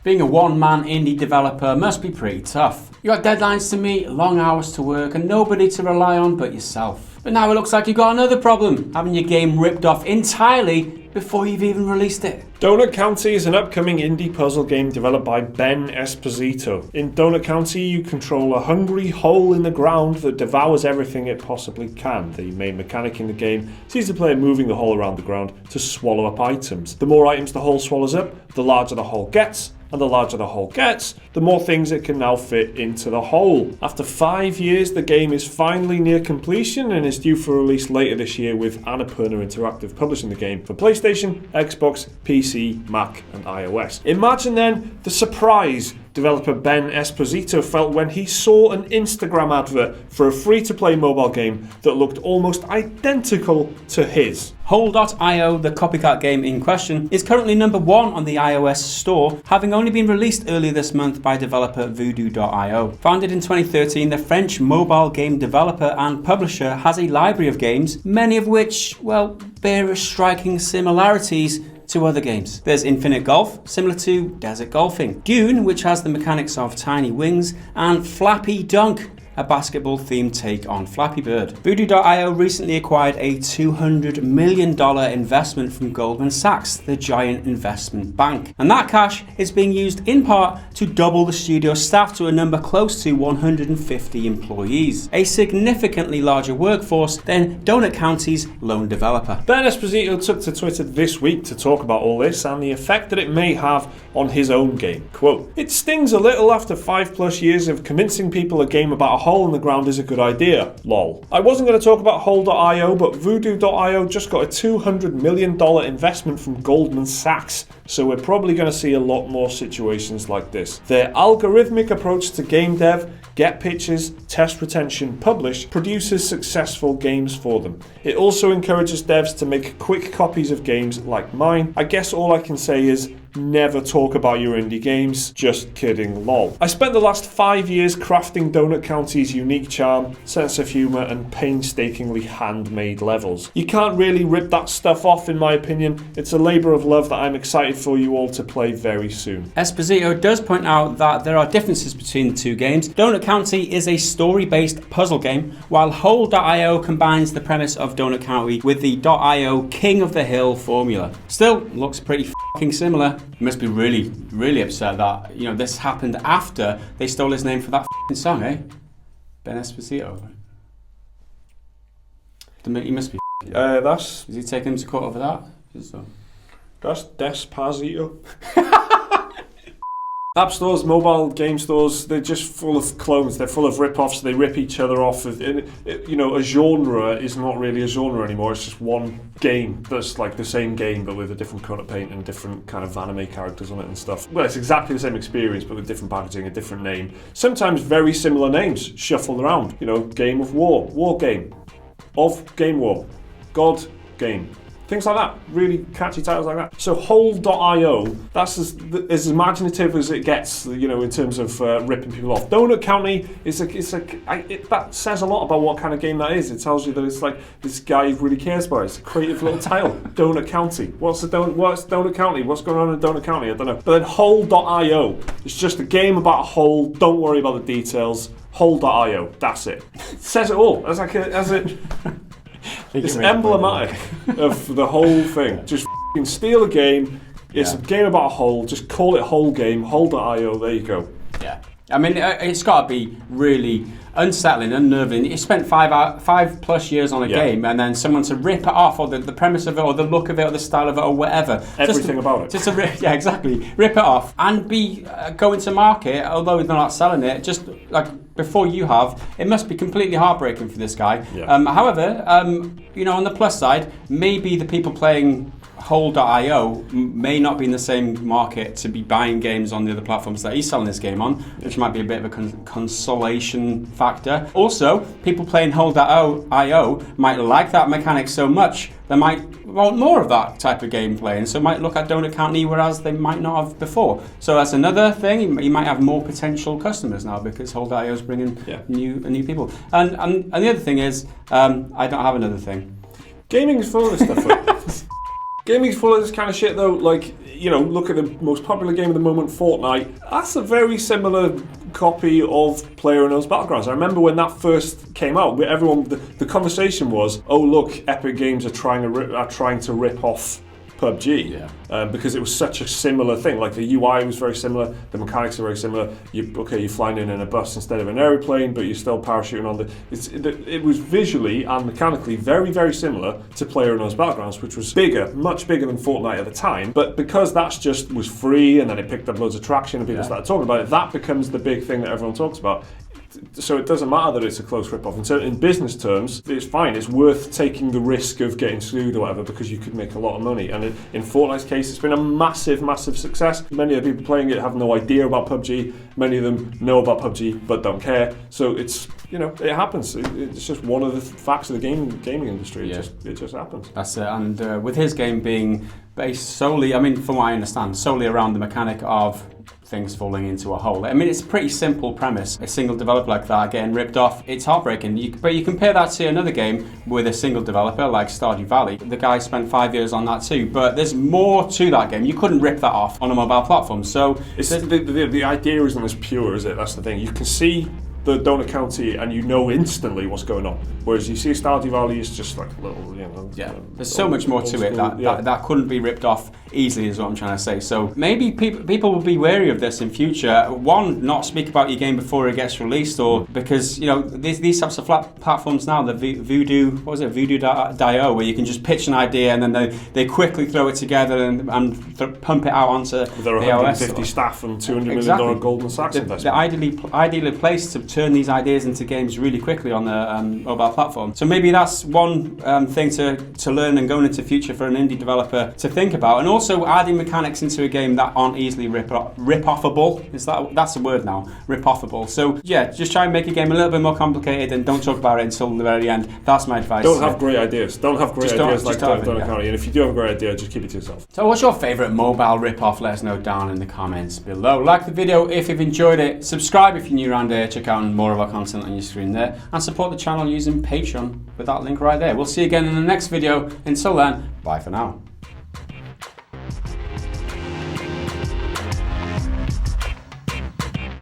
Being a one-man indie developer must be pretty tough. You got deadlines to meet, long hours to work, and nobody to rely on but yourself. But now it looks like you've got another problem, having your game ripped off entirely before you've even released it. Donut County is an upcoming indie puzzle game developed by Ben Esposito. In Donut County, you control a hungry hole in the ground that devours everything it possibly can. The main mechanic in the game sees the player moving the hole around the ground to swallow up items. The more items the hole swallows up, the larger the hole gets, and the larger the hole gets, the more things it can now fit into the hole. After 5 years, the game is finally near completion and is due for release later this year, with Annapurna Interactive publishing the game for PlayStation, Xbox, PC, Mac and iOS. Imagine then the surprise developer Ben Esposito felt when he saw an Instagram advert for a free-to-play mobile game that looked almost identical to his. Hole.io, the copycat game in question, is currently number 1 on the iOS store, having only been released earlier this month by developer Voodoo.io. Founded in 2013, the French mobile game developer and publisher has a library of games, many of which, well, bear striking similarities to other games. There's Infinite Golf, similar to Desert Golfing, Dune, which has the mechanics of tiny wings, and Flappy Dunk, a basketball-themed take on Flappy Bird. Voodoo.io recently acquired a $200 million investment from Goldman Sachs, the giant investment bank. And that cash is being used in part to double the studio staff to a number close to 150 employees, a significantly larger workforce than Donut County's lone developer. Ben Esposito took to Twitter this week to talk about all this and the effect that it may have on his own game. Quote, "It stings a little after 5+ years of convincing people a game about a hole in the ground is a good idea, lol. I wasn't going to talk about Hole.io, but Voodoo.io just got a $200 million investment from Goldman Sachs, so we're probably going to see a lot more situations like this. Their algorithmic approach to game dev, get pitches, test retention, publish, produces successful games for them. It also encourages devs to make quick copies of games like mine. I guess all I can say is never talk about your indie games. Just kidding, lol. I spent the last 5 years crafting Donut County's unique charm, sense of humour and painstakingly handmade levels. You can't really rip that stuff off in my opinion. It's a labour of love that I'm excited for you all to play very soon." Esposito does point out that there are differences between the two games. Donut County is a story-based puzzle game, while Hole.io combines the premise of Donut County with the .io King of the Hill formula. Still, looks pretty f***ing similar. He must be really, really upset that, this happened after they stole his name for that f***ing song, eh? Ben Esposito. He must be Is he taking him to court over that? That's Despacito. App stores, mobile game stores, they're just full of clones. They're full of rip-offs. They rip each other off. A genre is not really a genre anymore. It's just one game that's like the same game but with a different coat of paint and different kind of anime characters on it and stuff. Well, it's exactly the same experience but with different packaging, a different name. Sometimes very similar names shuffled around. Game of War, War Game, of Game War, God Game. Things like that, really catchy titles like that. So Hole.io, that's as imaginative as it gets, in terms of ripping people off. Donut County that says a lot about what kind of game that is. It tells you that it's like this guy who really cares about it. It's a creative little title. Donut County. What's Donut County? What's going on in Donut County? I don't know. But then Hole.io, it's just a game about a hole. Don't worry about the details. Hole.io, that's it. It says it all. It's emblematic of the whole thing. Just f***ing steal a game. It's a game about a hole. Just call it Hole Game. Hole.io. There you go. Yeah. I mean, it's got to be really unsettling, unnerving. You spent 5+ years on a game, and then someone to rip it off, or the premise of it, or the look of it, or the style of it, or whatever. Everything about it. Just yeah, exactly. Rip it off and be going to market, although they're not selling it. Just like before you have, it must be completely heartbreaking for this guy. Yeah. However, on the plus side, maybe the people playing Hole.io may not be in the same market to be buying games on the other platforms that he's selling this game on, which might be a bit of a consolation factor. Also, people playing Hole.io might like that mechanic so much they might want more of that type of gameplay, and so might look at Donut County whereas they might not have before. So that's another thing. You might have more potential customers now because Hole.io is bringing new people. And the other thing is, I don't have another thing. Gaming is full of this stuff. Gaming's full of this kind of shit though. Like, you know, look at the most popular game at the moment, Fortnite. That's a very similar copy of PlayerUnknown's Battlegrounds. I remember when that first came out, everyone, the conversation was, oh look, Epic Games are trying to rip off PUBG, because it was such a similar thing. Like the UI was very similar, the mechanics are very similar. You're flying in a bus instead of an aeroplane, but you're still parachuting on it was visually and mechanically very, very similar to PlayerUnknown's Battlegrounds, which was bigger, much bigger than Fortnite at the time. But because that's just was free, and then it picked up loads of traction, and people started talking about it, that becomes the big thing that everyone talks about. So it doesn't matter that it's a close rip-off. And so in business terms, it's fine. It's worth taking the risk of getting sued or whatever, because you could make a lot of money. And in Fortnite's case, it's been a massive, massive success. Many of the people playing it have no idea about PUBG. Many of them know about PUBG but don't care. So it's, you know, it happens. It's just one of the facts of the gaming industry. It just happens. That's it. And with his game being based solely, I mean, from what I understand, solely around the mechanic of things falling into a hole. I mean, it's a pretty simple premise. A single developer like that getting ripped off, it's heartbreaking. But you compare that to another game with a single developer like Stardew Valley. The guy spent 5 years on that too, but there's more to that game. You couldn't rip that off on a mobile platform. So it's the idea isn't as pure, is it? That's the thing. You can see the donut county and you know instantly what's going on. Whereas you see Stardew Valley, it's just like little, you know. Yeah, there's so much more to it that couldn't be ripped off easily, is what I'm trying to say. So maybe people will be wary of this in future. One, not speak about your game before it gets released, or because, you know, these types of flat platforms now, the Voodoo.io, where you can just pitch an idea and then they quickly throw it together and pump it out onto there are the 150 iOS staff and $200 million Goldman Sachs investment. They're ideally placed to turn these ideas into games really quickly on the mobile platform. So maybe that's one thing to learn and going into future for an indie developer to think about. And also adding mechanics into a game that aren't easily rip-offable. That's a word now, rip-offable. So yeah, just try and make a game a little bit more complicated and don't talk about it until the very end. That's my advice. Don't have great ideas. Don't have great ideas like Donut County. And if you do have a great idea, just keep it to yourself. So what's your favourite mobile rip-off? Let us know down in the comments below. Like the video if you've enjoyed it. Subscribe if you're new around here. Check out more of our content on your screen there. And support the channel using Patreon with that link right there. We'll see you again in the next video. Until then, bye for now.